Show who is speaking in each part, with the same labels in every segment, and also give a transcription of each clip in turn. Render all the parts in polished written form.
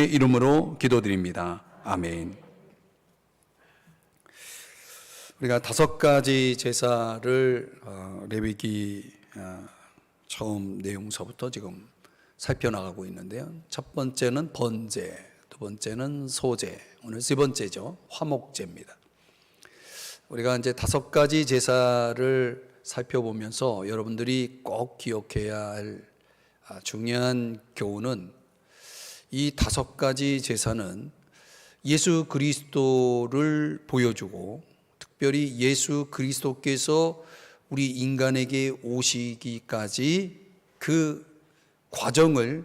Speaker 1: 예수님의 이름으로 기도드립니다. 아멘. 우리가 5가지 제사를 레위기 처음 내용서부터 지금 살펴나가고 있는데요. 첫 번째는 번제, 두 번째는 소제, 오늘 세 번째죠. 화목제입니다. 우리가 이제 5가지 제사를 살펴보면서 여러분들이 꼭 기억해야 할 중요한 교훈은 이 5가지 제사는 예수 그리스도를 보여주고 특별히 예수 그리스도께서 우리 인간에게 오시기까지 그 과정을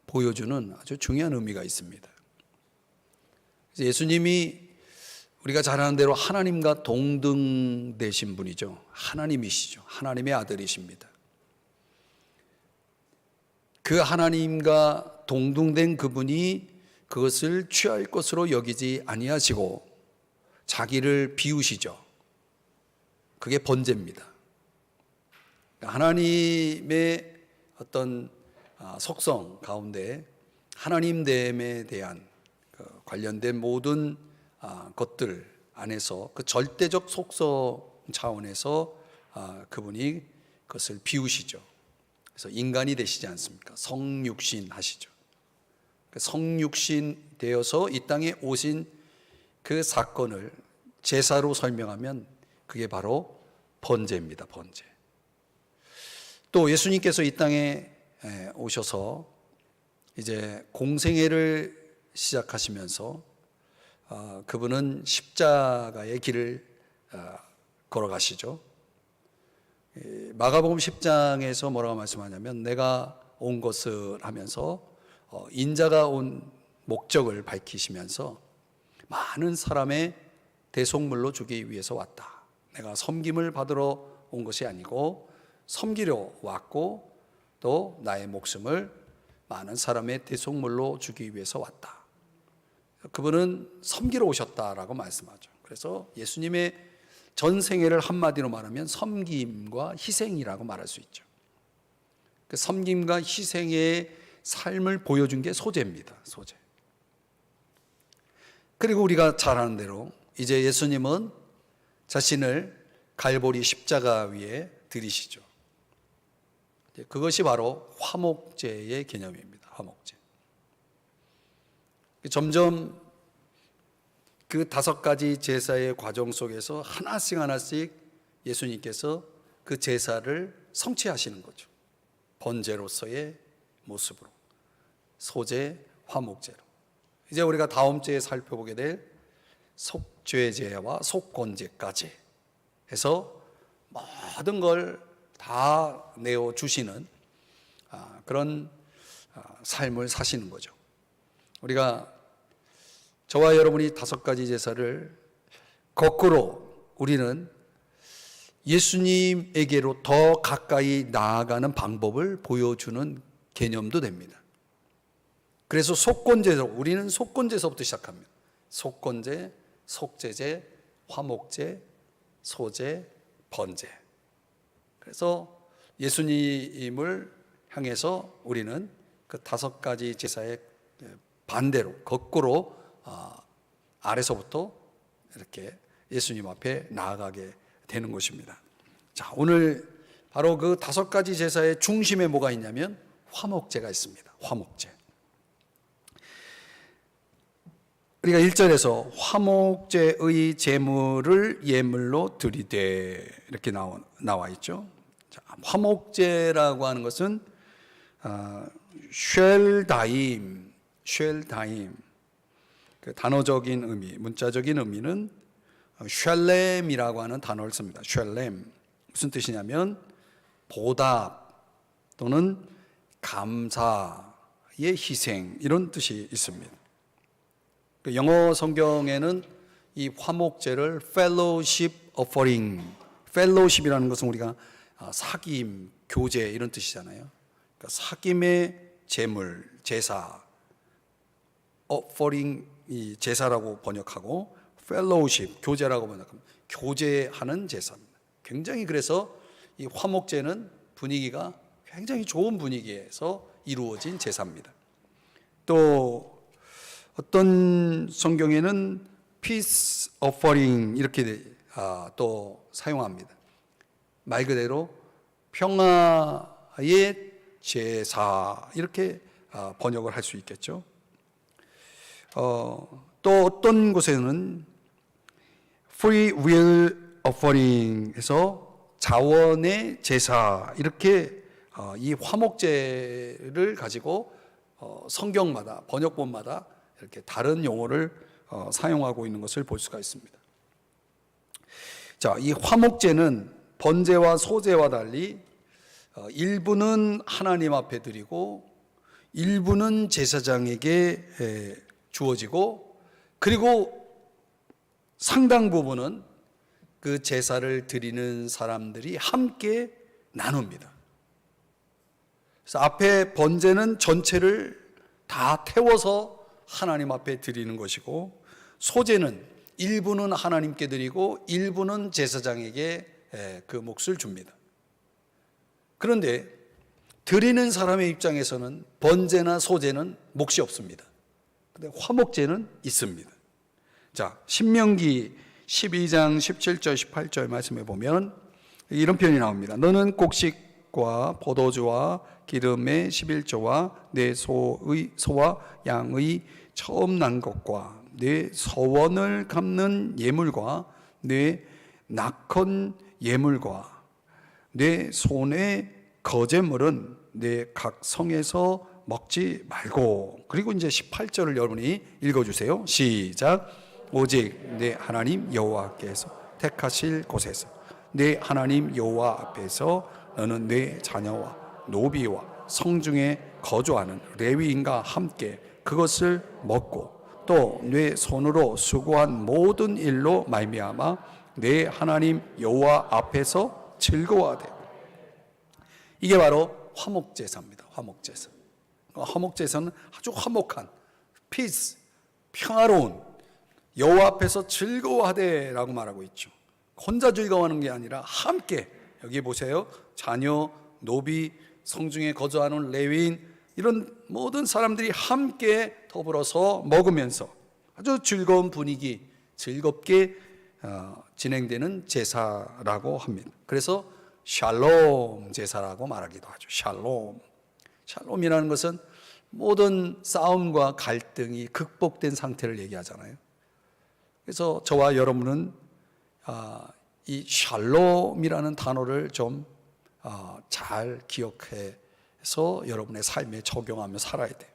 Speaker 1: 보여주는 아주 중요한 의미가 있습니다. 예수님이 우리가 잘 아는 대로 하나님과 동등되신 분이죠. 하나님이시죠. 하나님의 아들이십니다. 그 하나님과 동등된 그분이 그것을 취할 것으로 여기지 아니하시고 자기를 비우시죠. 그게 번제입니다. 하나님의 어떤 속성 가운데 하나님됨에 대한 관련된 모든 것들 안에서 그 절대적 속성 차원에서 그분이 그것을 비우시죠. 그래서 인간이 되시지 않습니까? 성육신 하시죠. 성육신 되어서 이 땅에 오신 그 사건을 제사로 설명하면 그게 바로 번제입니다. 번제. 또 예수님께서 이 땅에 오셔서 이제 공생애를 시작하시면서 그분은 십자가의 길을 걸어가시죠. 마가복음 10장에서 뭐라고 말씀하냐면 내가 온 것을 하면서 인자가 온 목적을 밝히시면서 많은 사람의 대속물로 주기 위해서 왔다. 내가 섬김을 받으러 온 것이 아니고 섬기려 왔고 또 나의 목숨을 많은 사람의 대속물로 주기 위해서 왔다. 그분은 섬기러 오셨다라고 말씀하죠. 그래서 예수님의 전 생애를 한마디로 말하면 섬김과 희생이라고 말할 수 있죠. 그 섬김과 희생의 삶을 보여준 게 소제입니다. 소제. 그리고 우리가 잘 아는 대로 이제 예수님은 자신을 갈보리 십자가 위에 들이시죠. 그것이 바로 화목제의 개념입니다. 화목제. 점점 그 5가지 제사의 과정 속에서 하나씩 예수님께서 그 제사를 성취하시는 거죠. 번제로서의 모습으로, 소제, 화목제로. 이제 우리가 다음 주에 살펴보게 될 속죄제와 속건제까지 해서 모든 걸 다 내어주시는 그런 삶을 사시는 거죠. 우리가 저와 여러분이 5가지 제사를 거꾸로 우리는 예수님에게로 더 가까이 나아가는 방법을 보여주는 개념도 됩니다. 그래서 속건제로 우리는 속건제서부터 시작합니다. 속건제, 속제제, 화목제, 소제, 번제. 그래서 예수님을 향해서 우리는 그 5가지 제사의 반대로 거꾸로 아래서부터 이렇게 예수님 앞에 나아가게 되는 것입니다. 자, 오늘 바로 그 5가지 제사의 중심에 뭐가 있냐면 화목제가 있습니다. 화목제. 우리가 1절에서 화목제의 제물을 예물로 드리되 이렇게 나와 있죠. 자, 화목제라고 하는 것은 쉘다임 그 단어적인 의미, 문자적인 의미는 샬렘이라고 하는 단어를 씁니다. 샬렘. 무슨 뜻이냐면 보답 또는 감사의 희생 이런 뜻이 있습니다. 영어 성경에는 이 화목제를 fellowship offering, fellowship이라는 것은 우리가 사귐, 교제 이런 뜻이잖아요. 그러니까 사귐의 제물, 제사, offering 이 제사라고 번역하고 fellowship, 교제라고 번역하면 교제하는 제사입니다. 굉장히 그래서 이 화목제는 분위기가 굉장히 좋은 분위기에서 이루어진 제사입니다. 또 어떤 성경에는 peace offering 이렇게 또 사용합니다. 말 그대로 평화의 제사 이렇게 번역을 할 수 있겠죠. 또 어떤 곳에는 free will offering에서 자원의 제사 이렇게 이 화목제를 가지고 성경마다 번역본마다 이렇게 다른 용어를 사용하고 있는 것을 볼 수가 있습니다. 자, 이 화목제는 번제와 소제와 달리 일부는 하나님 앞에 드리고 일부는 제사장에게 주어지고 그리고 상당 부분은 그 제사를 드리는 사람들이 함께 나눕니다. 그래서 앞에 번제는 전체를 다 태워서 하나님 앞에 드리는 것이고 소제는 일부는 하나님께 드리고 일부는 제사장에게 그 몫을 줍니다. 그런데 드리는 사람의 입장에서는 번제나 소제는 몫이 없습니다. 근데 화목제는 있습니다. 자, 신명기 12장 17절 18절 말씀해 보면 이런 표현이 나옵니다. 너는 곡식과 포도주와 기름의 11조와 내 소와 양의 처음 난 것과 내 서원을 갚는 예물과 내 낙헌 예물과 내 손의 거제물은 내 각 성에서 먹지 말고. 그리고 이제 18절을 여러분이 읽어주세요. 시작. 오직 내 하나님 여호와께서 택하실 곳에서 내 하나님 여호와 앞에서 너는 내 자녀와 노비와 성중에 거주하는 레위인과 함께 그것을 먹고 또 내 손으로 수고한 모든 일로 말미암아 내 하나님 여호와 앞에서 즐거워하되. 이게 바로 화목제사입니다. 화목제사. 화목제사는 아주 화목한 peace, 평화로운 여호와 앞에서 즐거워하되라고 말하고 있죠. 혼자 즐거워하는 게 아니라 함께. 여기 보세요. 자녀, 노비, 성중에 거주하는 레위인 이런 모든 사람들이 함께 더불어서 먹으면서 아주 즐거운 분위기, 즐겁게 진행되는 제사라고 합니다. 그래서 샬롬 제사라고 말하기도 하죠. 샬롬. 샬롬이라는 것은 모든 싸움과 갈등이 극복된 상태를 얘기하잖아요. 그래서 저와 여러분은 이 샬롬이라는 단어를 좀 잘 기억해서 여러분의 삶에 적용하며 살아야 돼요.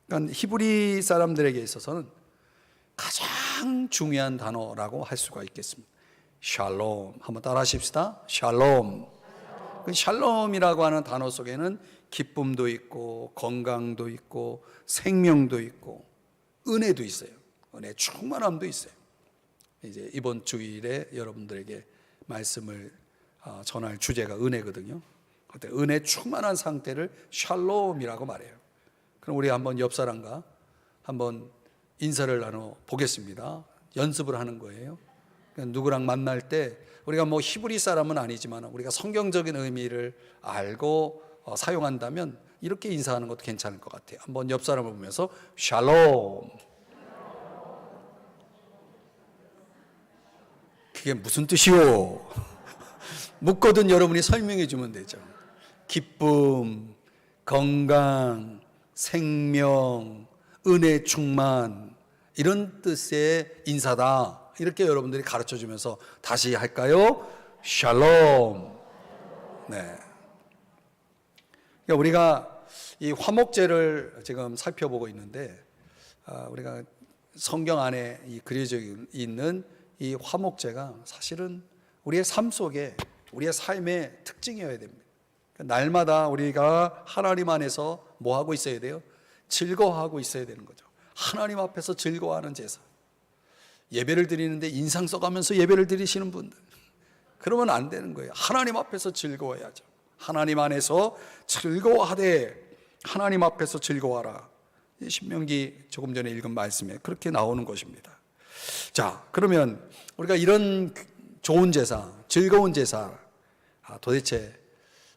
Speaker 1: 그러니까 히브리 사람들에게 있어서는 가장 중요한 단어라고 할 수가 있겠습니다. 샬롬. 한번 따라 하십시다. 샬롬. 그 샬롬이라고 하는 단어 속에는 기쁨도 있고 건강도 있고 생명도 있고 은혜도 있어요. 은혜 충만함도 있어요. 이제 이번 주일에 여러분들에게 말씀을 전할 주제가 은혜거든요. 그때 은혜 충만한 상태를 샬롬이라고 말해요. 그럼 우리 한번 옆 사람과 한번 인사를 나눠 보겠습니다. 연습을 하는 거예요. 그러니까 누구랑 만날 때 우리가 뭐 히브리 사람은 아니지만 우리가 성경적인 의미를 알고 사용한다면 이렇게 인사하는 것도 괜찮을 것 같아요. 한번 옆 사람을 보면서 샬롬. 그게 무슨 뜻이오? 묻거든 여러분이 설명해 주면 되죠. 기쁨, 건강, 생명, 은혜 충만 이런 뜻의 인사다. 이렇게 여러분들이 가르쳐 주면서 다시 할까요? 샬롬. 네. 그러니까 우리가 이 화목제를 지금 살펴보고 있는데 우리가 성경 안에 그려져 있는 이 화목제가 사실은 우리의 삶 속에 우리의 삶의 특징이어야 됩니다. 날마다 우리가 하나님 안에서 뭐 하고 있어야 돼요? 즐거워하고 있어야 되는 거죠. 하나님 앞에서 즐거워하는 제사. 예배를 드리는데 인상 써가면서 예배를 드리시는 분들, 그러면 안 되는 거예요. 하나님 앞에서 즐거워야죠. 하나님 안에서 즐거워하되 하나님 앞에서 즐거워하라. 신명기 조금 전에 읽은 말씀에 그렇게 나오는 것입니다. 자, 그러면 우리가 이런 좋은 제사, 즐거운 제사, 도대체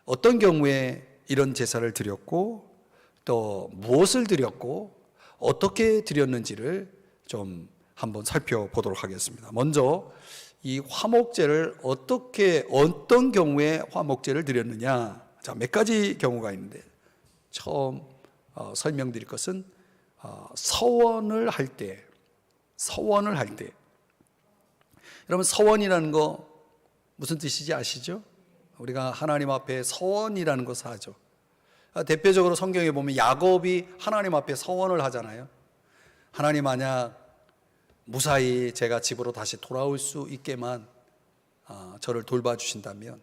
Speaker 1: 어떤 경우에 이런 제사를 드렸고 또 무엇을 드렸고 어떻게 드렸는지를 좀 한번 살펴보도록 하겠습니다. 먼저 이 화목제를 어떤 경우에 화목제를 드렸느냐. 자, 몇 가지 경우가 있는데 처음 설명드릴 것은 서원을 할 때. 여러분, 서원이라는 거 무슨 뜻인지 아시죠? 우리가 하나님 앞에 서원이라는 것을 하죠. 대표적으로 성경에 보면 야곱이 하나님 앞에 서원을 하잖아요. 하나님, 만약 무사히 제가 집으로 다시 돌아올 수 있게만 저를 돌봐주신다면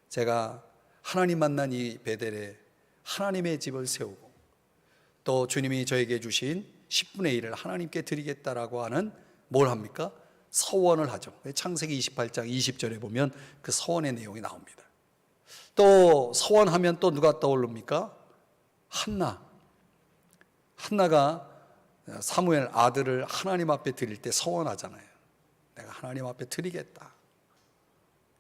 Speaker 1: 제가 하나님 만난 이 베델에 하나님의 집을 세우고 또 주님이 저에게 주신 10분의 1을 하나님께 드리겠다라고 하는 뭘 합니까? 서원을 하죠. 창세기 28장 20절에 보면 그 서원의 내용이 나옵니다. 또 서원하면 또 누가 떠오릅니까? 한나가 사무엘 아들을 하나님 앞에 드릴 때 서원하잖아요. 내가 하나님 앞에 드리겠다.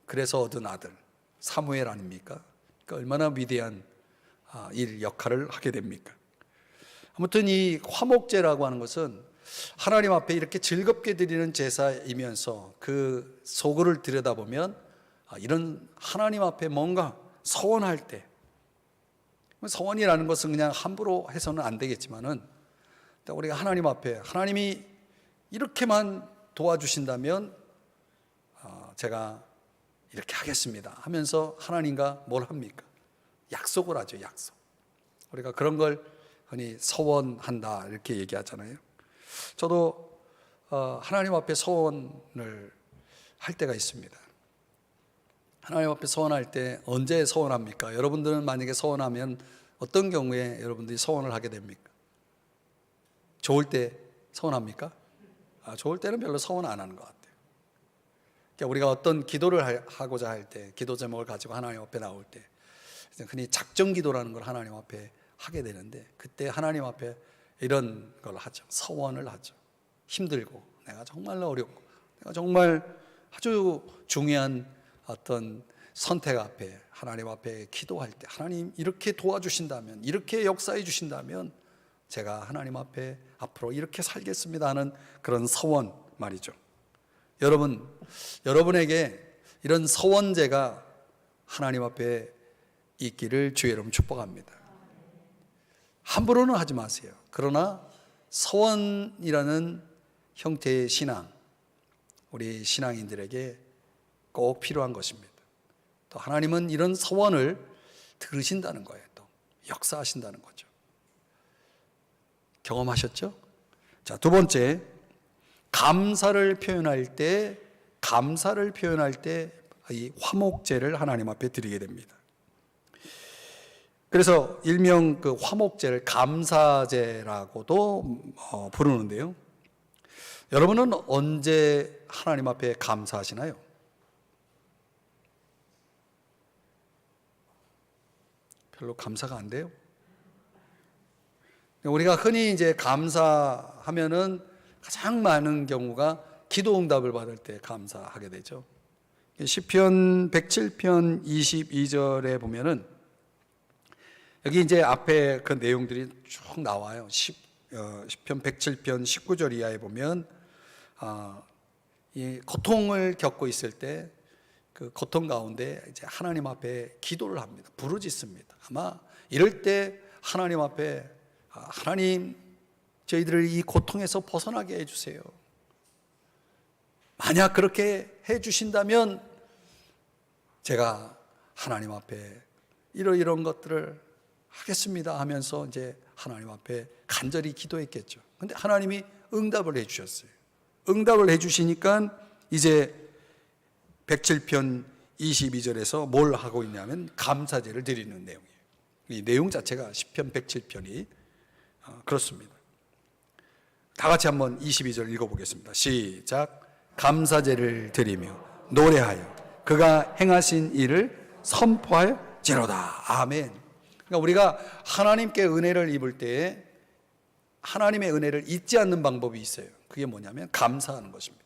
Speaker 1: 그래서 얻은 아들 사무엘 아닙니까? 그러니까 얼마나 위대한 역할을 하게 됩니까? 아무튼 이 화목제라고 하는 것은 하나님 앞에 이렇게 즐겁게 드리는 제사이면서 그 속을 들여다보면 이런 하나님 앞에 뭔가 서원할 때, 서원이라는 것은 그냥 함부로 해서는 안 되겠지만은 우리가 하나님 앞에 하나님이 이렇게만 도와주신다면 제가 이렇게 하겠습니다 하면서 하나님과 뭘 합니까? 약속을 하죠. 약속. 우리가 그런 걸 흔히 서원한다 이렇게 얘기하잖아요. 저도 하나님 앞에 서원을 할 때가 있습니다. 하나님 앞에 서원할 때 언제 서원합니까? 여러분들은 만약에 서원하면 어떤 경우에 여러분들이 서원을 하게 됩니까? 좋을 때 서원합니까? 좋을 때는 별로 서원 안 하는 것 같아요. 그러니까 우리가 어떤 기도를 하고자 할 때, 기도 제목을 가지고 하나님 앞에 나올 때 흔히 작정 기도라는 걸 하나님 앞에 하게 되는데, 그때 하나님 앞에 이런 걸 하죠. 서원을 하죠. 힘들고 내가 정말 어렵고 내가 정말 아주 중요한 어떤 선택 앞에 하나님 앞에 기도할 때, 하나님 이렇게 도와주신다면, 이렇게 역사해 주신다면 제가 하나님 앞에 앞으로 이렇게 살겠습니다 하는 그런 서원 말이죠. 여러분에게 이런 서원제가 하나님 앞에 있기를 주의 이름 축복합니다. 함부로는 하지 마세요. 그러나 서원이라는 형태의 신앙, 우리 신앙인들에게 꼭 필요한 것입니다. 또 하나님은 이런 서원을 들으신다는 거예요. 또 역사하신다는 거죠. 경험하셨죠? 자, 두 번째, 감사를 표현할 때 이 화목제를 하나님 앞에 드리게 됩니다. 그래서 일명 그 화목제를 감사제라고도 부르는데요. 여러분은 언제 하나님 앞에 감사하시나요? 별로 감사가 안 돼요? 우리가 흔히 이제 감사하면은 가장 많은 경우가 기도 응답을 받을 때 감사하게 되죠. 시편 107편 22절에 보면은 여기 이제 앞에 그 내용들이 쭉 나와요. 시편 107편 19절 이하에 보면 이 고통을 겪고 있을 때 그 고통 가운데 이제 하나님 앞에 기도를 합니다. 부르짖습니다. 아마 이럴 때 하나님 앞에 하나님, 저희들을 이 고통에서 벗어나게 해주세요. 만약 그렇게 해주신다면 제가 하나님 앞에 이런 것들을 하겠습니다 하면서 이제 하나님 앞에 간절히 기도했겠죠. 근데 하나님이 응답을 해주셨어요. 응답을 해주시니까 이제 107편 22절에서 뭘 하고 있냐면 감사제를 드리는 내용이에요. 이 내용 자체가 시편 107편이 그렇습니다. 다 같이 한번 22절 읽어보겠습니다. 시작. 감사제를 드리며 노래하여 그가 행하신 일을 선포할지로다. 아멘. 그러니까 우리가 하나님께 은혜를 입을 때에 하나님의 은혜를 잊지 않는 방법이 있어요. 그게 뭐냐면 감사하는 것입니다.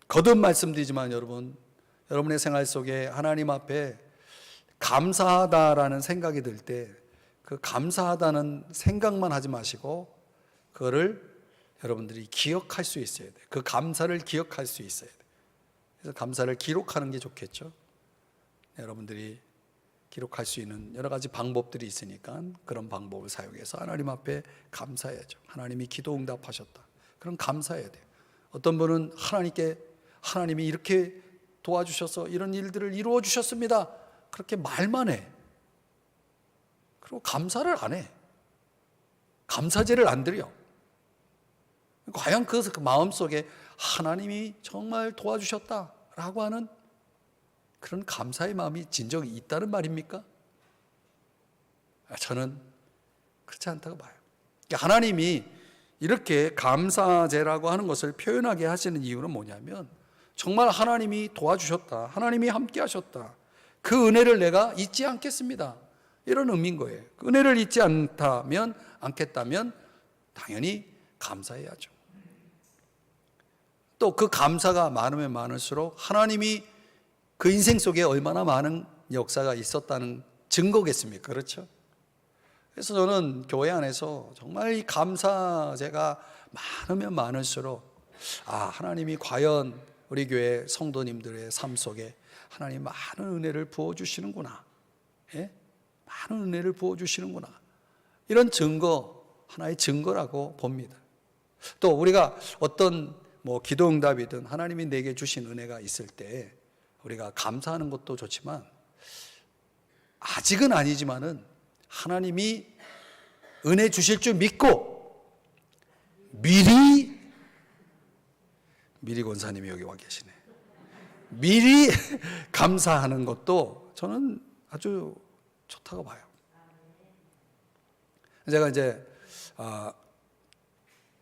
Speaker 1: 거듭 말씀드리지만 여러분의 생활 속에 하나님 앞에 감사하다라는 생각이 들 때 그 감사하다는 생각만 하지 마시고 그거를 여러분들이 기억할 수 있어야 돼요. 그 감사를 기억할 수 있어야 돼요. 그래서 감사를 기록하는 게 좋겠죠. 여러분들이 기록할 수 있는 여러 가지 방법들이 있으니까 그런 방법을 사용해서 하나님 앞에 감사해야죠. 하나님이 기도 응답하셨다. 그럼 감사해야 돼요. 어떤 분은 하나님이 이렇게 도와주셔서 이런 일들을 이루어 주셨습니다. 그렇게 말만 해. 그리고 감사를 안 해. 감사제를 안 드려. 과연 그 마음속에 하나님이 정말 도와주셨다라고 하는 그런 감사의 마음이 진정이 있다는 말입니까? 저는 그렇지 않다고 봐요. 하나님이 이렇게 감사제라고 하는 것을 표현하게 하시는 이유는 뭐냐면 정말 하나님이 도와주셨다, 하나님이 함께 하셨다, 그 은혜를 내가 잊지 않겠습니다, 이런 의미인 거예요. 그 은혜를 잊지 않겠다면 당연히 감사해야죠. 또 그 감사가 많으면 많을수록 하나님이 그 인생 속에 얼마나 많은 역사가 있었다는 증거겠습니까? 그렇죠? 그래서 저는 교회 안에서 정말 이 감사제가 많으면 많을수록 하나님이 과연 우리 교회 성도님들의 삶 속에 하나님 많은 은혜를 부어주시는구나, 많은 은혜를 부어주시는구나, 이런 증거, 하나의 증거라고 봅니다. 또 우리가 어떤 기도 응답이든 하나님이 내게 주신 은혜가 있을 때 우리가 감사하는 것도 좋지만 아직은 아니지만은 하나님이 은혜 주실 줄 믿고 미리 권사님이 여기 와 계시네. 미리 감사하는 것도 저는 아주 좋다고 봐요. 제가 이제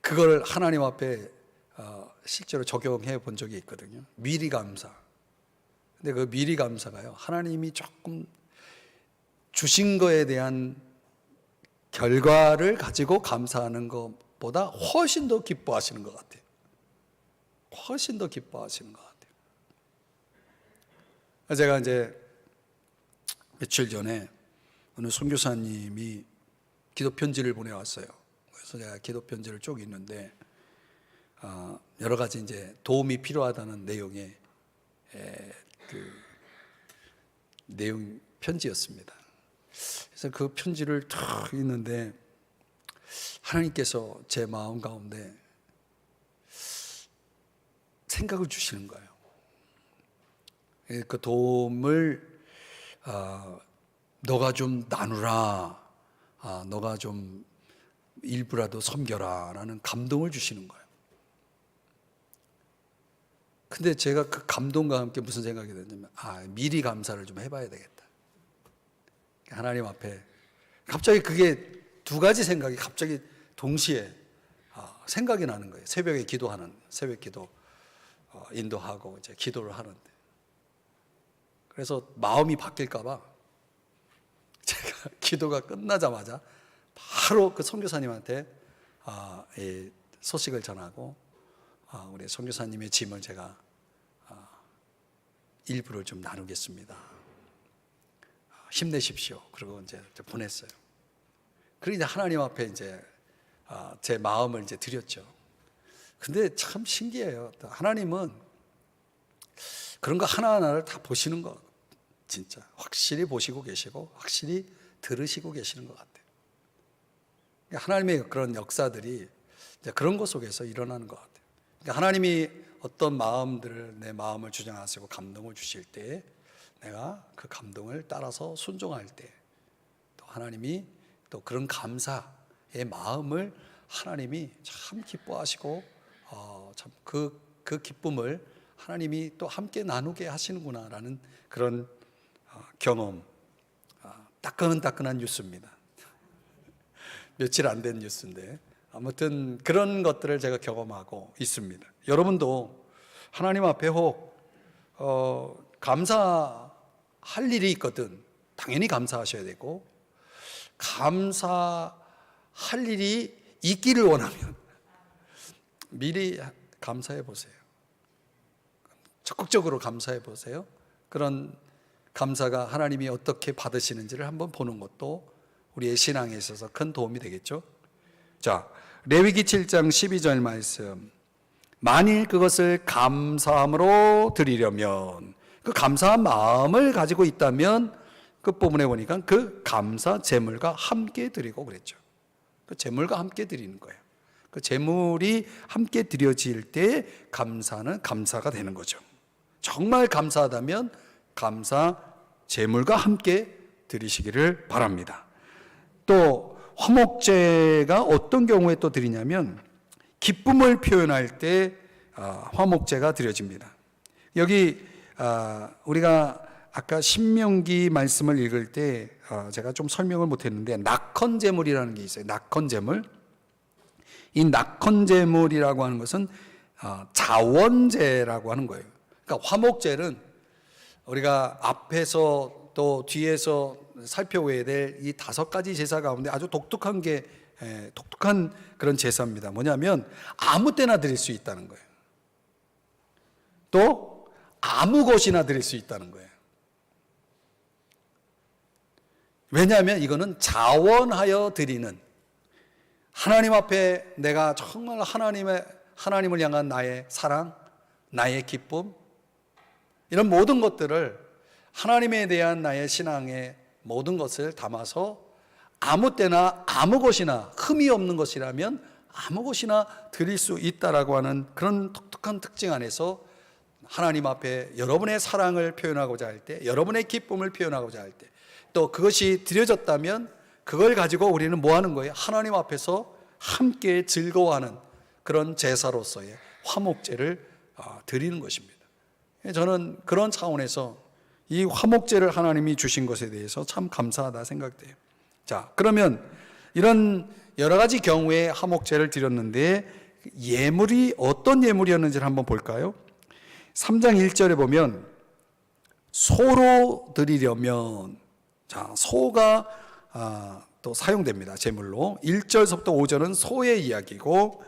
Speaker 1: 그걸 하나님 앞에 실제로 적용해 본 적이 있거든요. 미리 감사. 근데 그 미리 감사가요, 하나님이 조금 주신 거에 대한 결과를 가지고 감사하는 것보다 훨씬 더 기뻐하시는 것 같아요. 훨씬 더 기뻐하시는 것 같아요. 제가 이제 며칠 전에 어느 선교사님이 기도 편지를 보내왔어요. 그래서 제가 기도 편지를 쭉 읽는데 여러 가지 이제 도움이 필요하다는 내용의 내용 편지였습니다. 그래서 그 편지를 탁 읽는데 하나님께서 제 마음 가운데 생각을 주시는 거예요. 그 도움을 너가 좀 나누라, 너가 좀 일부라도 섬겨라 라는 감동을 주시는 거예요. 근데 제가 그 감동과 함께 무슨 생각이 드냐면 미리 감사를 좀 해봐야 되겠다. 하나님 앞에 갑자기 그게 두 가지 생각이 갑자기 동시에 생각이 나는 거예요. 새벽에 기도하는, 새벽 기도 인도하고 이제 기도를 하는데, 그래서 마음이 바뀔까 봐 제가 기도가 끝나자마자 바로 그 선교사님한테 이 소식을 전하고 우리 선교사님의 짐을 제가 일부를 좀 나누겠습니다. 힘내십시오. 그리고 이제 보냈어요. 그리고 이제 하나님 앞에 이제 제 마음을 이제 드렸죠. 근데 참 신기해요. 하나님은 그런 거 하나하나를 다 보시는 거, 진짜 확실히 보시고 계시고 확실히 들으시고 계시는 것 같아요. 하나님의 그런 역사들이 이제 그런 것 속에서 일어나는 것 같아요. 그러니까 하나님이 어떤 마음들을, 내 마음을 주장하시고 감동을 주실 때 내가 그 감동을 따라서 순종할 때 또 하나님이 또 그런 감사의 마음을 하나님이 참 기뻐하시고 참 그 기쁨을 하나님이 또 함께 나누게 하시는구나라는 그런 경험, 따끈따끈한 뉴스입니다. 며칠 안 된 뉴스인데 아무튼 그런 것들을 제가 경험하고 있습니다. 여러분도 하나님 앞에 혹 감사할 일이 있거든 당연히 감사하셔야 되고, 감사할 일이 있기를 원하면 미리 감사해 보세요. 적극적으로 감사해 보세요. 그런 감사가 하나님이 어떻게 받으시는지를 한번 보는 것도 우리의 신앙에 있어서 큰 도움이 되겠죠. 자, 레위기 7장 12절 말씀. 만일 그것을 감사함으로 드리려면, 그 감사한 마음을 가지고 있다면 끝부분에 보니까 그 감사 제물과 함께 드리고 그랬죠. 그 제물과 함께 드리는 거예요. 그 제물이 함께 드려질 때 감사는 감사가 되는 거죠. 정말 감사하다면 감사 제물과 함께 드리시기를 바랍니다. 또 화목제가 어떤 경우에 또 드리냐면 기쁨을 표현할 때 화목제가 드려집니다. 여기 우리가 아까 신명기 말씀을 읽을 때 제가 좀 설명을 못했는데 낙헌제물이라는 게 있어요. 낙헌제물. 이 낙헌제물이라고 하는 것은 자원제라고 하는 거예요. 그러니까 화목제는 우리가 앞에서 또 뒤에서 살펴봐야 될 이 5가지 제사 가운데 아주 독특한 그런 제사입니다. 뭐냐면 아무 때나 드릴 수 있다는 거예요. 또 아무 것이나 드릴 수 있다는 거예요. 왜냐하면 이거는 자원하여 드리는, 하나님 앞에 내가 정말 하나님을 향한 나의 사랑, 나의 기쁨, 이런 모든 것들을, 하나님에 대한 나의 신앙의 모든 것을 담아서 아무 때나 아무 것이나, 흠이 없는 것이라면 아무 것이나 드릴 수 있다라고 하는 그런 독특한 특징 안에서 하나님 앞에 여러분의 사랑을 표현하고자 할 때, 여러분의 기쁨을 표현하고자 할 때, 또 그것이 드려졌다면 그걸 가지고 우리는 뭐 하는 거예요? 하나님 앞에서 함께 즐거워하는 그런 제사로서의 화목제를 드리는 것입니다. 저는 그런 차원에서 이 화목제를 하나님이 주신 것에 대해서 참 감사하다 생각돼요. 자, 그러면 이런 여러 가지 경우에 화목제를 드렸는데 예물이 어떤 예물이었는지를 한번 볼까요? 3장 1절에 보면 소로 드리려면, 자, 소가 또 사용됩니다. 제물로. 1절부터 5절은 소의 이야기고,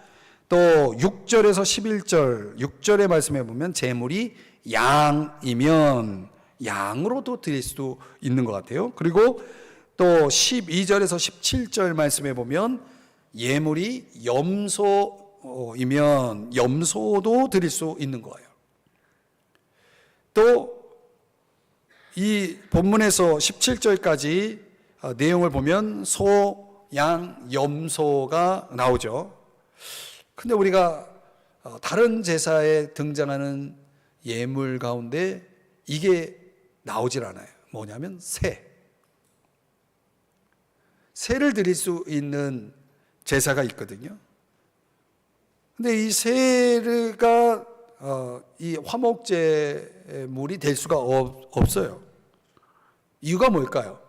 Speaker 1: 또 6절에서 11절, 6절의 말씀에 보면 제물이 양이면 양으로도 드릴 수도 있는 것 같아요. 그리고 또 12절에서 17절 말씀에 보면 예물이 염소이면 염소도 드릴 수 있는 거예요. 또 이 본문에서 17절까지 내용을 보면 소, 양, 염소가 나오죠. 근데 우리가 다른 제사에 등장하는 예물 가운데 이게 나오질 않아요. 뭐냐면 새를 드릴 수 있는 제사가 있거든요. 근데 이 새가 이 화목제물이 될 수가 없어요. 이유가 뭘까요?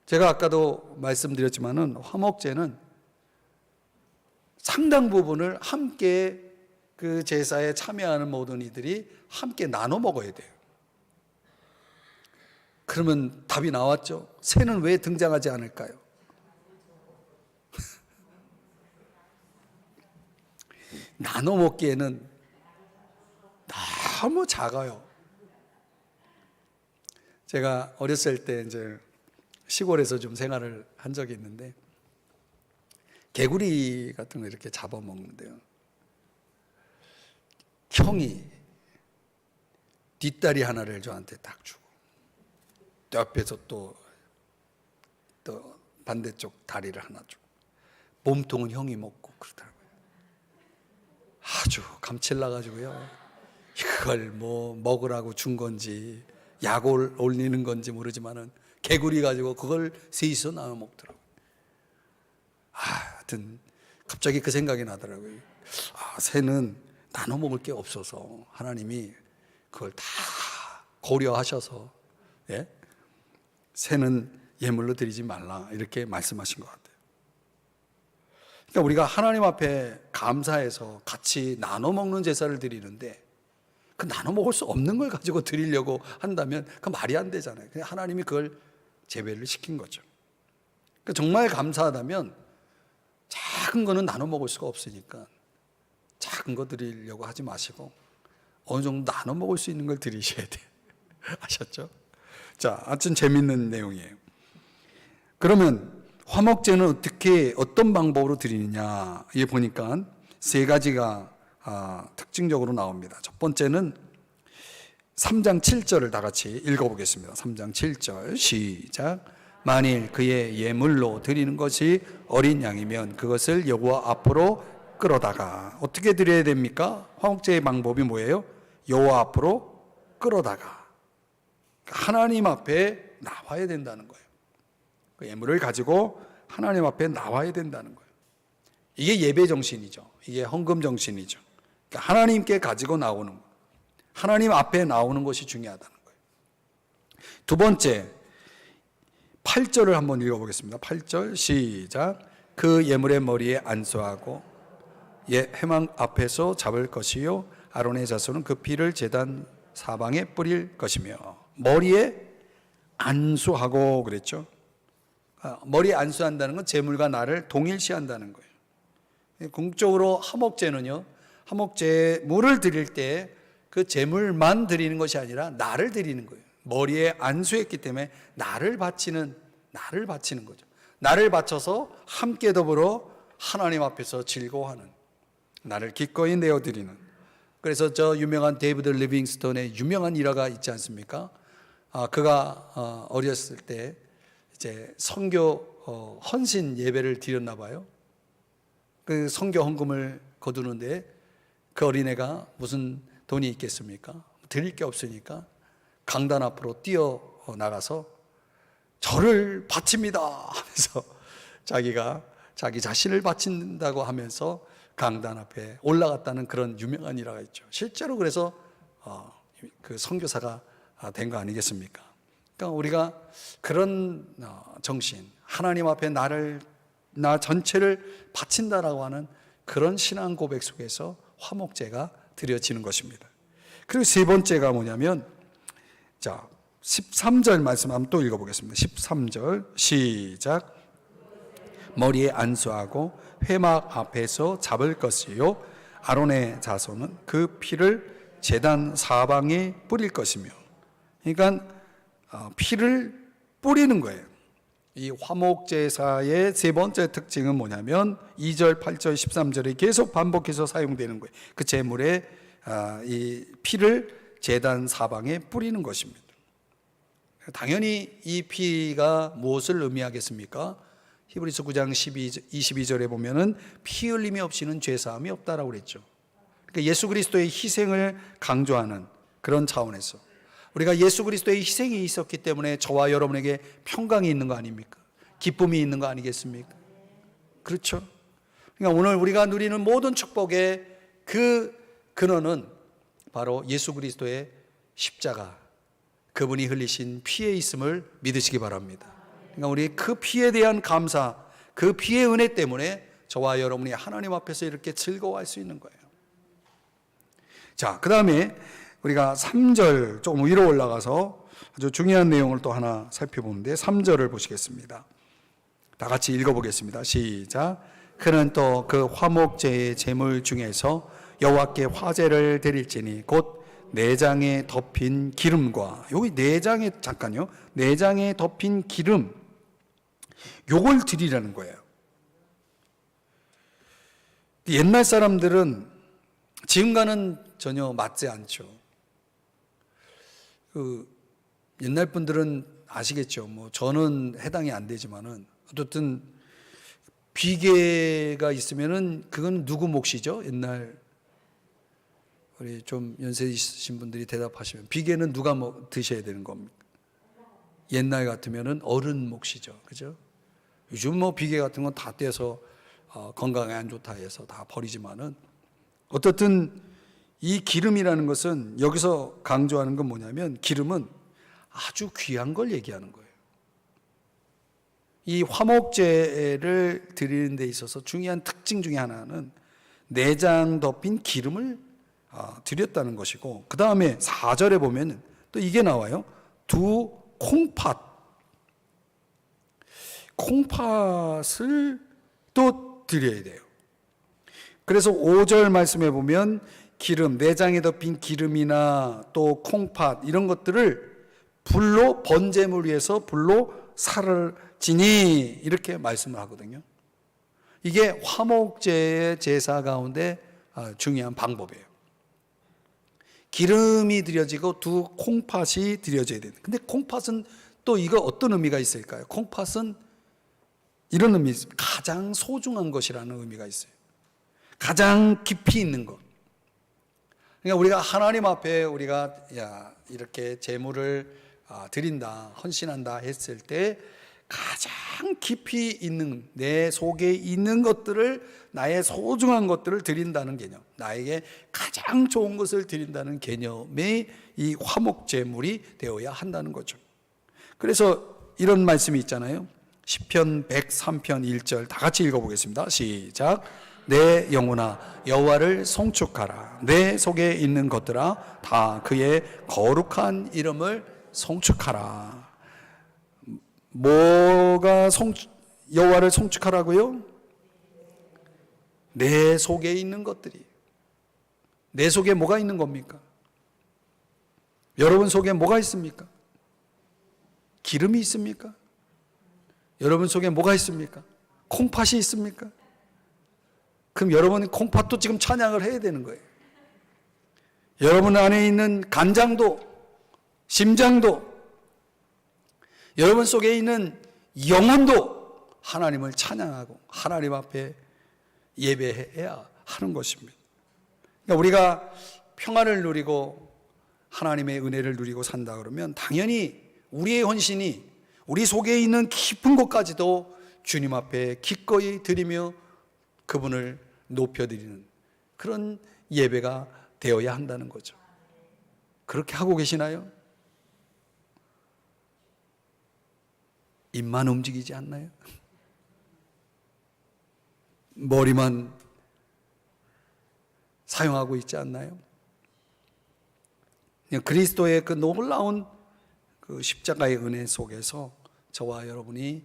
Speaker 1: 제가 아까도 말씀드렸지만은 화목제는 상당 부분을 함께 그 제사에 참여하는 모든 이들이 함께 나눠 먹어야 돼요. 그러면 답이 나왔죠. 새는 왜 등장하지 않을까요? 나눠 먹기에는 너무 작아요. 제가 어렸을 때 이제 시골에서 좀 생활을 한 적이 있는데 개구리 같은 거 이렇게 잡아먹는데요. 형이 뒷다리 하나를 저한테 딱 주고 또 옆에서 또 반대쪽 다리를 하나 주고 몸통은 형이 먹고 그러더라고요. 아주 감칠나가지고요. 이걸 뭐 먹으라고 준 건지 약을 올리는 건지 모르지만은 개구리 가지고 그걸 셋이서 나눠 먹더라고요. 하여튼 갑자기 그 생각이 나더라고요. 새는 나눠 먹을 게 없어서 하나님이 그걸 다 고려하셔서 새는 예물로 드리지 말라 이렇게 말씀하신 것 같아요. 그러니까 우리가 하나님 앞에 감사해서 같이 나눠 먹는 제사를 드리는데 그 나눠 먹을 수 없는 걸 가지고 드리려고 한다면 그 말이 안 되잖아요. 그냥 하나님이 그걸 제외를 시킨 거죠. 그러니까 정말 감사하다면 작은 거는 나눠 먹을 수가 없으니까 작은 거 드리려고 하지 마시고 어느 정도 나눠 먹을 수 있는 걸 드리셔야 돼요. 아셨죠? 자, 아주 재밌는 내용이에요. 그러면 화목제는 어떤 방법으로 드리느냐, 이 보니까 세 가지가 특징적으로 나옵니다. 첫 번째는 3장 7절을 다 같이 읽어보겠습니다. 3장 7절 시작. 만일 그의 예물로 드리는 것이 어린 양이면 그것을 여호와 앞으로 끌어다가, 어떻게 드려야 됩니까? 화목제의 방법이 뭐예요? 여호와 앞으로 끌어다가, 하나님 앞에 나와야 된다는 거예요. 그 예물을 가지고 하나님 앞에 나와야 된다는 거예요. 이게 예배 정신이죠. 이게 헌금 정신이죠. 그러니까 하나님께 가지고 나오는 거예요. 하나님 앞에 나오는 것이 중요하다는 거예요. 두 번째, 8절을 한번 읽어보겠습니다. 8절 시작. 그 예물의 머리에 안수하고 회막 앞에서 잡을 것이요 아론의 자손은 그 피를 제단 사방에 뿌릴 것이며. 머리에 안수하고 그랬죠. 머리에 안수한다는 건 제물과 나를 동일시한다는 거예요. 궁극적으로 화목제는요, 화목제에 물을 드릴 때 그 제물만 드리는 것이 아니라 나를 드리는 거예요. 머리에 안수했기 때문에 나를 바치는 거죠. 나를 바쳐서 함께 더불어 하나님 앞에서 즐거워하는, 나를 기꺼이 내어드리는. 그래서 저 유명한 데이비드 리빙스턴의 유명한 일화가 있지 않습니까? 그가 어렸을 때 이제 선교 헌신 예배를 드렸나 봐요. 그 선교 헌금을 거두는데 그 어린애가 무슨 돈이 있겠습니까? 드릴 게 없으니까 강단 앞으로 뛰어나가서 저를 바칩니다 하면서 자기 자신을 바친다고 하면서 강단 앞에 올라갔다는 그런 유명한 일화가 있죠. 실제로 그래서 그 선교사가 된 거 아니겠습니까? 그러니까 우리가 그런 정신, 하나님 앞에 나 전체를 바친다라고 하는 그런 신앙 고백 속에서 화목제가 드려지는 것입니다. 그리고 세 번째가 뭐냐면, 자, 13절 말씀 한번 또 읽어보겠습니다. 13절 시작. 머리에 안수하고 회막 앞에서 잡을 것이요 아론의 자손은 그 피를 제단 사방에 뿌릴 것이며. 그러니까 피를 뿌리는 거예요. 이 화목제사의 세 번째 특징은 뭐냐면 2절, 8절, 13절에 계속 반복해서 사용되는 거예요. 그 제물에 이 피를 제단 사방에 뿌리는 것입니다. 당연히 이 피가 무엇을 의미하겠습니까? 히브리서 9장 22절에 보면은 피 흘림이 없이는 죄사함이 없다라고 그랬죠. 그러니까 예수 그리스도의 희생을 강조하는 그런 차원에서 우리가 예수 그리스도의 희생이 있었기 때문에 저와 여러분에게 평강이 있는 거 아닙니까? 기쁨이 있는 거 아니겠습니까? 그렇죠? 그러니까 오늘 우리가 누리는 모든 축복의 그 근원은 바로 예수 그리스도의 십자가, 그분이 흘리신 피에 있음을 믿으시기 바랍니다. 그러니까 우리 그 피에 대한 감사, 그 피의 은혜 때문에 저와 여러분이 하나님 앞에서 이렇게 즐거워할 수 있는 거예요. 자, 그 다음에 우리가 3절 조금 위로 올라가서 아주 중요한 내용을 또 하나 살펴보는데 3절을 보시겠습니다. 다 같이 읽어보겠습니다. 시작. 그는 또 그 화목제의 제물 중에서 여호와께 화제를 드릴지니 곧 내장에 덮인 기름과, 여기 내장에 잠깐요, 내장에 덮인 기름, 요걸 드리라는 거예요. 옛날 사람들은 지금과는 전혀 맞지 않죠. 옛날 분들은 아시겠죠. 뭐 저는 해당이 안 되지만은 어쨌든 비계가 있으면은 그건 누구 몫이죠? 옛날 우리 좀 연세 있으신 분들이 대답하시면 비계는 누가 드셔야 되는 겁니까? 옛날 같으면은 어른 몫이죠. 그죠? 요즘 뭐 비계 같은 건 다 떼서 건강에 안 좋다 해서 다 버리지만은 어떻든 이 기름이라는 것은 여기서 강조하는 건 뭐냐면 기름은 아주 귀한 걸 얘기하는 거예요. 이 화목제를 드리는 데 있어서 중요한 특징 중에 하나는 내장 덮인 기름을 드렸다는 것이고, 그 다음에 4절에 보면 또 이게 나와요. 두 콩팥을 또 드려야 돼요. 그래서 5절 말씀에 보면 기름, 내장에 덮인 기름이나 또 콩팥 이런 것들을 불로 번제물 위에서 불로 살을 지니 이렇게 말씀을 하거든요. 이게 화목제의 제사 가운데 중요한 방법이에요. 기름이 드려지고 두 콩팥이 드려져야 돼요. 근데 콩팥은 또 이거 어떤 의미가 있을까요? 콩팥은 이런 의미 있습니다. 가장 소중한 것이라는 의미가 있어요. 가장 깊이 있는 것. 그러니까 우리가 하나님 앞에 우리가 이렇게 제물을 드린다, 헌신한다 했을 때 가장 깊이 있는 내 속에 있는 것들을, 나의 소중한 것들을 드린다는 개념, 나에게 가장 좋은 것을 드린다는 개념의 이 화목제물이 되어야 한다는 거죠. 그래서 이런 말씀이 있잖아요. 시편 103편 1절 다 같이 읽어보겠습니다. 시작. 내 영혼아 여호와를 송축하라. 내 속에 있는 것들아 다 그의 거룩한 이름을 송축하라. 뭐가 여호와를 송축하라고요? 내 속에 있는 것들이. 내 속에 뭐가 있는 겁니까? 여러분 속에 뭐가 있습니까? 기름이 있습니까? 여러분 속에 뭐가 있습니까? 콩팥이 있습니까? 그럼 여러분 콩팥도 지금 찬양을 해야 되는 거예요. 여러분 안에 있는 간장도, 심장도, 여러분 속에 있는 영혼도 하나님을 찬양하고 하나님 앞에 예배해야 하는 것입니다. 그러니까 우리가 평안을 누리고 하나님의 은혜를 누리고 산다 그러면 당연히 우리의 헌신이 우리 속에 있는 깊은 곳까지도 주님 앞에 기꺼이 드리며 그분을 높여드리는 그런 예배가 되어야 한다는 거죠. 그렇게 하고 계시나요? 입만 움직이지 않나요? 머리만 사용하고 있지 않나요? 그리스도의 그 놀라운 그 십자가의 은혜 속에서 저와 여러분이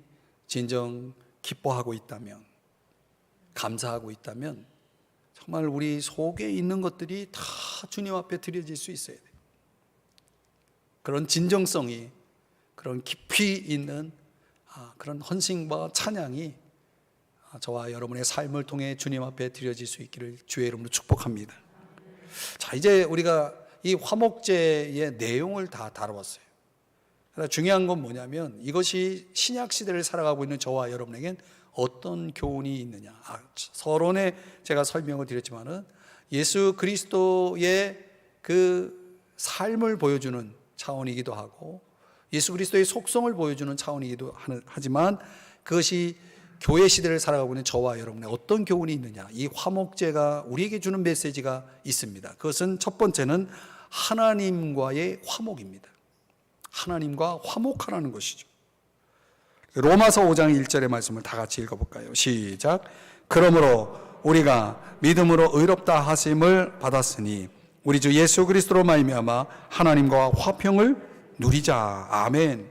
Speaker 1: 진정 기뻐하고 있다면, 감사하고 있다면 정말 우리 속에 있는 것들이 다 주님 앞에 드려질 수 있어야 돼요. 그런 진정성이, 그런 깊이 있는 그런 헌신과 찬양이 저와 여러분의 삶을 통해 주님 앞에 드려질 수 있기를 주의 이름으로 축복합니다. 자, 이제 우리가 이 화목제의 내용을 다 다뤄봤어요. 그러나 중요한 건 뭐냐면 이것이 신약 시대를 살아가고 있는 저와 여러분에겐 어떤 교훈이 있느냐. 서론에 제가 설명을 드렸지만은 예수 그리스도의 그 삶을 보여주는 차원이기도 하고 예수 그리스도의 속성을 보여주는 차원이기도 하지만 그것이 교회 시대를 살아가고 있는 저와 여러분의 어떤 교훈이 있느냐. 이 화목제가 우리에게 주는 메시지가 있습니다. 그것은 첫 번째는 하나님과의 화목입니다. 하나님과 화목하라는 것이죠. 로마서 5장 1절의 말씀을 다 같이 읽어볼까요? 시작. 그러므로 우리가 믿음으로 의롭다 하심을 받았으니 우리 주 예수 그리스도로 말미암아 하나님과 화평을 누리자. 아멘.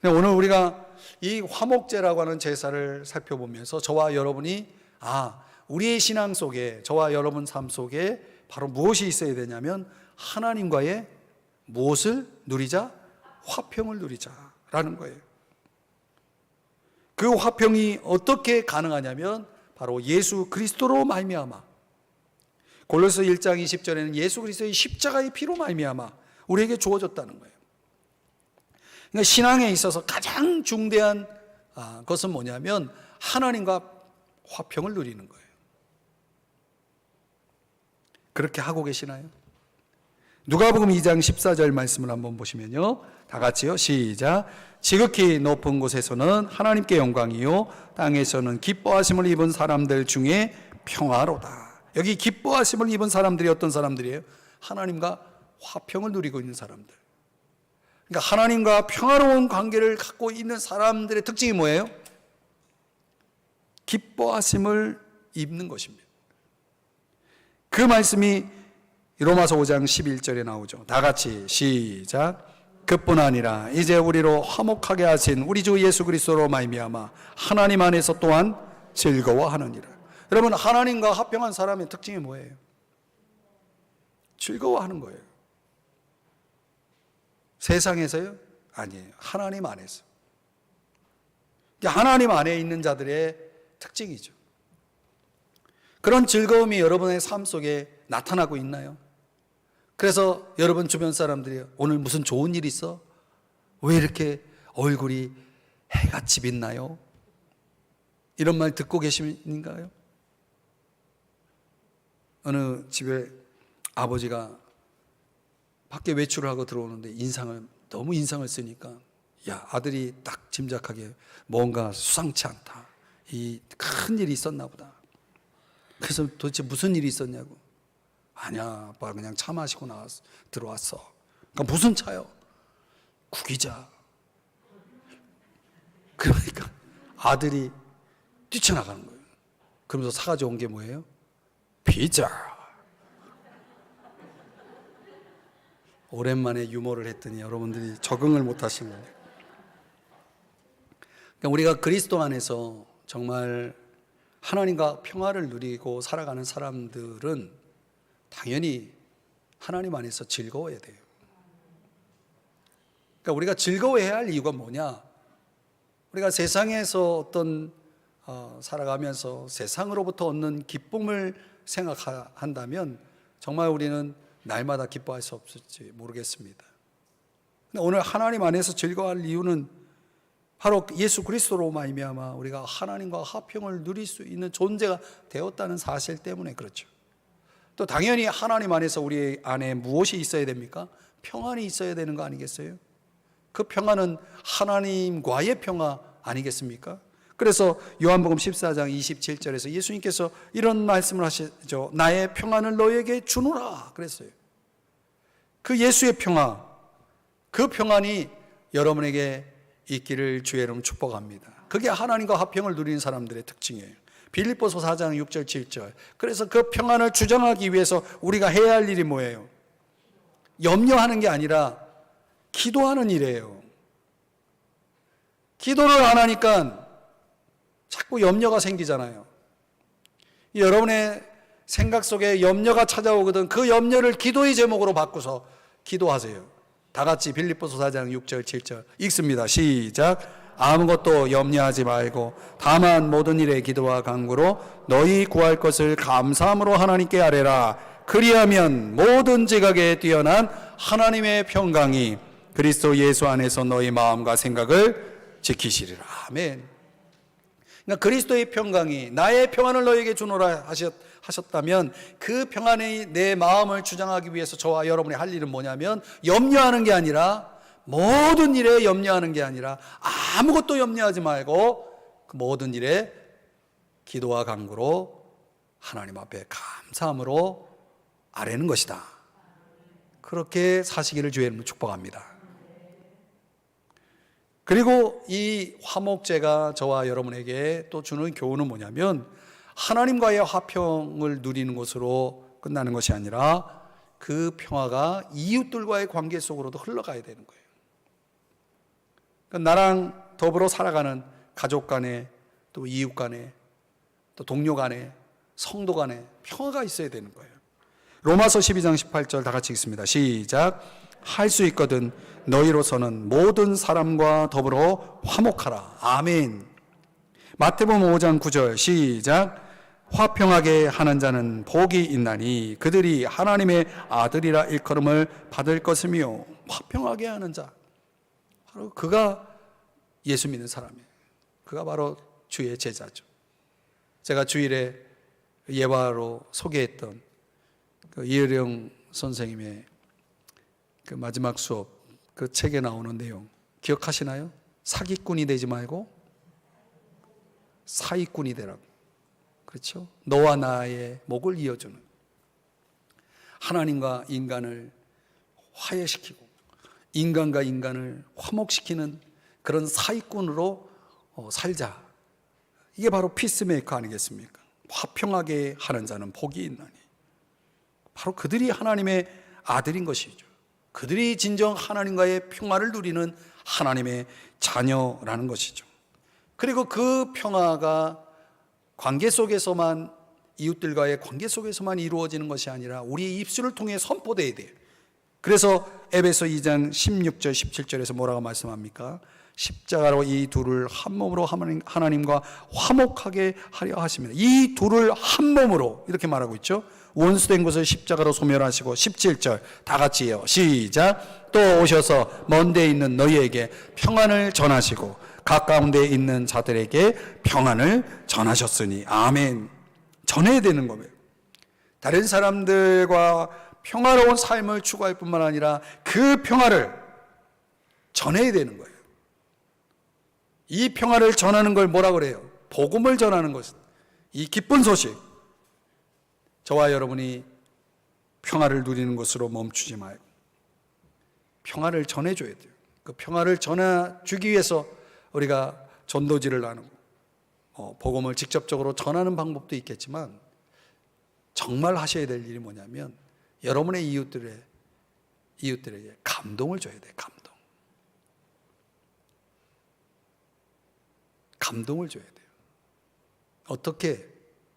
Speaker 1: 오늘 우리가 이 화목제라고 하는 제사를 살펴보면서 저와 여러분이 우리의 신앙 속에, 저와 여러분 삶 속에 바로 무엇이 있어야 되냐면 하나님과의 무엇을 누리자? 화평을 누리자라는 거예요. 그 화평이 어떻게 가능하냐면 바로 예수 그리스도로 말미암아. 골로새 1장 20절에는 예수 그리스도의 십자가의 피로 말미암아 우리에게 주어졌다는 거예요. 그러니까 신앙에 있어서 가장 중대한 것은 뭐냐면 하나님과 화평을 누리는 거예요. 그렇게 하고 계시나요? 누가복음 2장 14절 말씀을 한번 보시면요. 다 같이요. 시작. 지극히 높은 곳에서는 하나님께 영광이요 땅에서는 기뻐하심을 입은 사람들 중에 평화로다. 여기 기뻐하심을 입은 사람들이 어떤 사람들이에요? 하나님과 화평을 누리고 있는 사람들. 그러니까 하나님과 평화로운 관계를 갖고 있는 사람들의 특징이 뭐예요? 기뻐하심을 입는 것입니다. 그 말씀이 로마서 5장 11절에 나오죠. 다 같이 시작. 그뿐 아니라 이제 우리로 화목하게 하신 우리 주 예수 그리스도로 말미암아 하나님 안에서 또한 즐거워하느니라. 여러분, 하나님과 화평한 사람의 특징이 뭐예요? 즐거워하는 거예요. 세상에서요? 아니에요. 하나님 안에서. 하나님 안에 있는 자들의 특징이죠. 그런 즐거움이 여러분의 삶 속에 나타나고 있나요? 그래서 여러분 주변 사람들이 오늘 무슨 좋은 일 있어? 왜 이렇게 얼굴이 해같이 빛나요? 이런 말 듣고 계신가요? 어느 집에 아버지가 밖에 외출을 하고 들어오는데 너무 인상을 쓰니까 야, 아들이 딱 짐작하기에 뭔가 수상치 않다. 이 큰 일이 있었나 보다. 그래서 도대체 무슨 일이 있었냐고. 아니야, 아빠 그냥 차 마시고 들어왔어. 그러니까 무슨 차요? 구기자. 그러니까 아들이 뛰쳐나가는 거예요. 그러면서 사가지고 온 게 뭐예요? 피자. 오랜만에 유머를 했더니 여러분들이 적응을 못 하신 거예요. 그러니까 우리가 그리스도 안에서 정말 하나님과 평화를 누리고 살아가는 사람들은 당연히 하나님 안에서 즐거워야 돼요. 그러니까 우리가 즐거워해야 할 이유가 뭐냐? 우리가 세상에서 살아가면서 세상으로부터 얻는 기쁨을 생각한다면 정말 우리는 날마다 기뻐할 수 없을지 모르겠습니다. 근데 오늘 하나님 안에서 즐거워할 이유는 바로 예수 그리스도로 말미암아 우리가 하나님과 화평을 누릴 수 있는 존재가 되었다는 사실 때문에 그렇죠. 또 당연히 하나님 안에서 우리 안에 무엇이 있어야 됩니까? 평안이 있어야 되는 거 아니겠어요? 그 평안은 하나님과의 평화 아니겠습니까? 그래서 요한복음 14장 27절에서 예수님께서 이런 말씀을 하시죠. 나의 평안을 너에게 주노라 그랬어요. 그 예수의 평화, 그 평안이 여러분에게 있기를 주의 이름으로 축복합니다. 그게 하나님과 화평을 누리는 사람들의 특징이에요. 빌립보서 4장 6절 7절. 그래서 그 평안을 주장하기 위해서 우리가 해야 할 일이 뭐예요? 염려하는 게 아니라 기도하는 일이에요. 기도를 안 하니까 자꾸 염려가 생기잖아요. 여러분의 생각 속에 염려가 찾아오거든 그 염려를 기도의 제목으로 바꾸서 기도하세요. 다 같이 빌립보서 4장 6절 7절 읽습니다. 시작. 아무것도 염려하지 말고 다만 모든 일에 기도와 간구로 너희 구할 것을 감사함으로 하나님께 아뢰라. 그리하면 모든 지각에 뛰어난 하나님의 평강이 그리스도 예수 안에서 너희 마음과 생각을 지키시리라. 아멘. 그러니까 그리스도의 평강이 나의 평안을 너에게 주노라 하셨다면 그 평안이 내 마음을 주장하기 위해서 저와 여러분이 할 일은 뭐냐면 염려하는 게 아니라 모든 일에 염려하는 게 아니라 아무것도 염려하지 말고 그 모든 일에 기도와 간구로 하나님 앞에 감사함으로 아뢰는 것이다. 그렇게 사시기를 주의 이름으로 축복합니다. 그리고 이 화목제가 저와 여러분에게 또 주는 교훈은 뭐냐면 하나님과의 화평을 누리는 것으로 끝나는 것이 아니라 그 평화가 이웃들과의 관계 속으로도 흘러가야 되는 거예요. 그러니까 나랑 더불어 살아가는 가족 간에 또 이웃 간에 또 동료 간에 성도 간에 평화가 있어야 되는 거예요. 로마서 12장 18절 다 같이 읽습니다. 시작. 할 수 있거든 너희로서는 모든 사람과 더불어 화목하라. 아멘. 마태복음 5장 9절 시작. 화평하게 하는 자는 복이 있나니 그들이 하나님의 아들이라 일컬음을 받을 것이며. 화평하게 하는 자, 바로 그가 예수 믿는 사람이에요. 그가 바로 주의 제자죠. 제가 주일에 예화로 소개했던 그 이혜령 선생님의 그 마지막 수업, 그 책에 나오는 내용 기억하시나요? 사기꾼이 되지 말고 사익꾼이 되라고. 그렇죠? 너와 나의 목을 이어주는, 하나님과 인간을 화해시키고 인간과 인간을 화목시키는 그런 사익꾼으로 살자. 이게 바로 피스메이커 아니겠습니까? 화평하게 하는 자는 복이 있나니. 바로 그들이 하나님의 아들인 것이죠. 그들이 진정 하나님과의 평화를 누리는 하나님의 자녀라는 것이죠. 그리고 그 평화가 관계 속에서만, 이웃들과의 관계 속에서만 이루어지는 것이 아니라 우리의 입술을 통해 선포되어야 돼요. 그래서 에베소 2장 16절 17절에서 뭐라고 말씀합니까? 십자가로 이 둘을 한 몸으로 하나님과 화목하게 하려 하십니다. 이 둘을 한 몸으로 이렇게 말하고 있죠. 원수된 것을 십자가로 소멸하시고 17절 다 같이요. 시작. 또 오셔서 먼 데 있는 너희에게 평안을 전하시고 가까운 데 있는 자들에게 평안을 전하셨으니. 아멘. 전해야 되는 거예요. 다른 사람들과 평화로운 삶을 추구할 뿐만 아니라 그 평화를 전해야 되는 거예요. 이 평화를 전하는 걸 뭐라 그래요? 복음을 전하는 것. 이 기쁜 소식. 저와 여러분이 평화를 누리는 것으로 멈추지 말고 평화를 전해줘야 돼요. 그 평화를 전해주기 위해서 우리가 전도지를 나누고 복음을 직접적으로 전하는 방법도 있겠지만 정말 하셔야 될 일이 뭐냐면 여러분의 이웃들에게 감동을 줘야 돼요. 감동을 줘야 돼요. 어떻게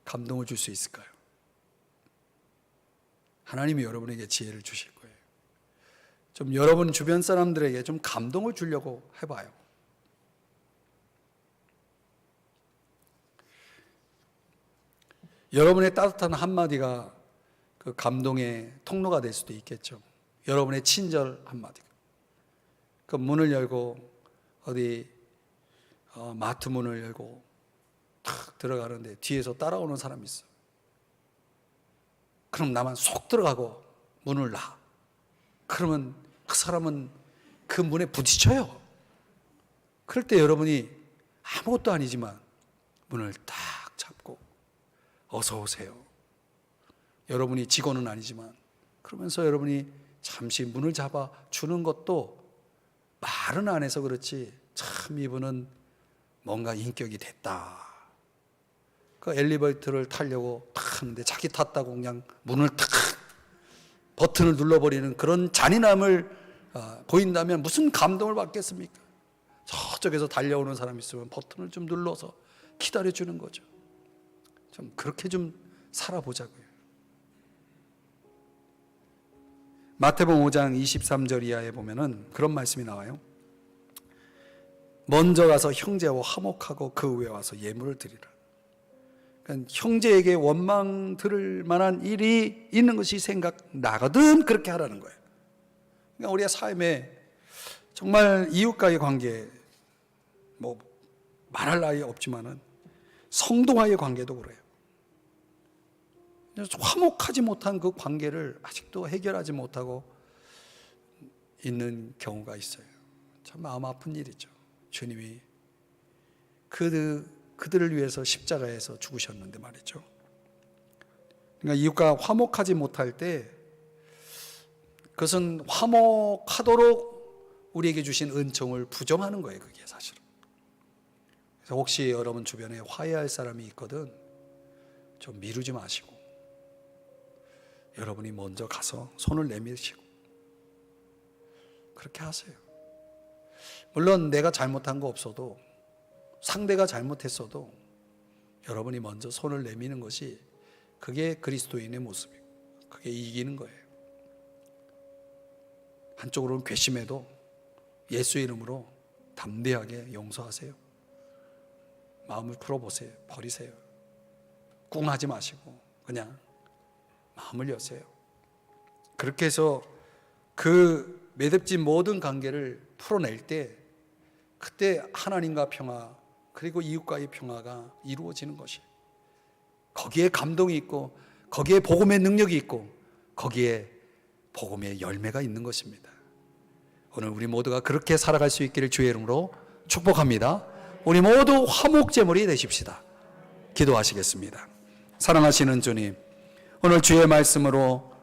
Speaker 1: 감동을 줄 수 있을까요? 하나님이 여러분에게 지혜를 주실 거예요. 좀 여러분 주변 사람들에게 좀 감동을 주려고 해봐요. 여러분의 따뜻한 한마디가 그 감동의 통로가 될 수도 있겠죠. 여러분의 친절 한마디가. 그 문을 열고 어디 마트 문을 열고 탁 들어가는데 뒤에서 따라오는 사람이 있어. 그럼 나만 속 들어가고 문을 놔. 그러면 그 사람은 그 문에 부딪혀요. 그럴 때 여러분이 아무것도 아니지만 문을 딱 잡고 어서 오세요. 여러분이 직원은 아니지만 그러면서 여러분이 잠시 문을 잡아 주는 것도 말은 안 해서 그렇지 참 이분은 뭔가 인격이 됐다. 그 엘리베이터를 타려고 탁 하는데 자기 탔다고 그냥 문을 탁 버튼을 눌러버리는 그런 잔인함을 보인다면 무슨 감동을 받겠습니까? 저쪽에서 달려오는 사람이 있으면 버튼을 좀 눌러서 기다려주는 거죠. 좀 그렇게 좀 살아보자고요. 마태복음 5장 23절 이하에 보면은 그런 말씀이 나와요. 먼저 가서 형제와 화목하고 그 후에 와서 예물을 드리라. 그러니까 형제에게 원망 들을 만한 일이 있는 것이 생각나거든 그렇게 하라는 거예요. 그러니까 우리의 삶에 정말 이웃과의 관계, 뭐 말할 나위 없지만은 성도와의 관계도 그래요. 화목하지 못한 그 관계를 아직도 해결하지 못하고 있는 경우가 있어요. 참 마음 아픈 일이죠. 주님이 그들을 위해서 십자가에서 죽으셨는데 말이죠. 그러니까 이웃과 화목하지 못할 때 그것은 화목하도록 우리에게 주신 은총을 부정하는 거예요. 그게 사실은. 그래서 혹시 여러분 주변에 화해할 사람이 있거든 좀 미루지 마시고 여러분이 먼저 가서 손을 내밀시고 그렇게 하세요. 물론 내가 잘못한 거 없어도 상대가 잘못했어도 여러분이 먼저 손을 내미는 것이 그게 그리스도인의 모습이고 그게 이기는 거예요. 한쪽으로는 괘씸해도 예수 이름으로 담대하게 용서하세요. 마음을 풀어보세요. 버리세요. 꿍하지 마시고 그냥 마음을 여세요. 그렇게 해서 그 매듭진 모든 관계를 풀어낼 때 그때 하나님과 평화 그리고 이웃과의 평화가 이루어지는 것이 거기에 감동이 있고 거기에 복음의 능력이 있고 거기에 복음의 열매가 있는 것입니다. 오늘 우리 모두가 그렇게 살아갈 수 있기를 주의 이름으로 축복합니다. 우리 모두 화목제물이 되십시다. 기도하시겠습니다. 사랑하시는 주님, 오늘 주의 말씀으로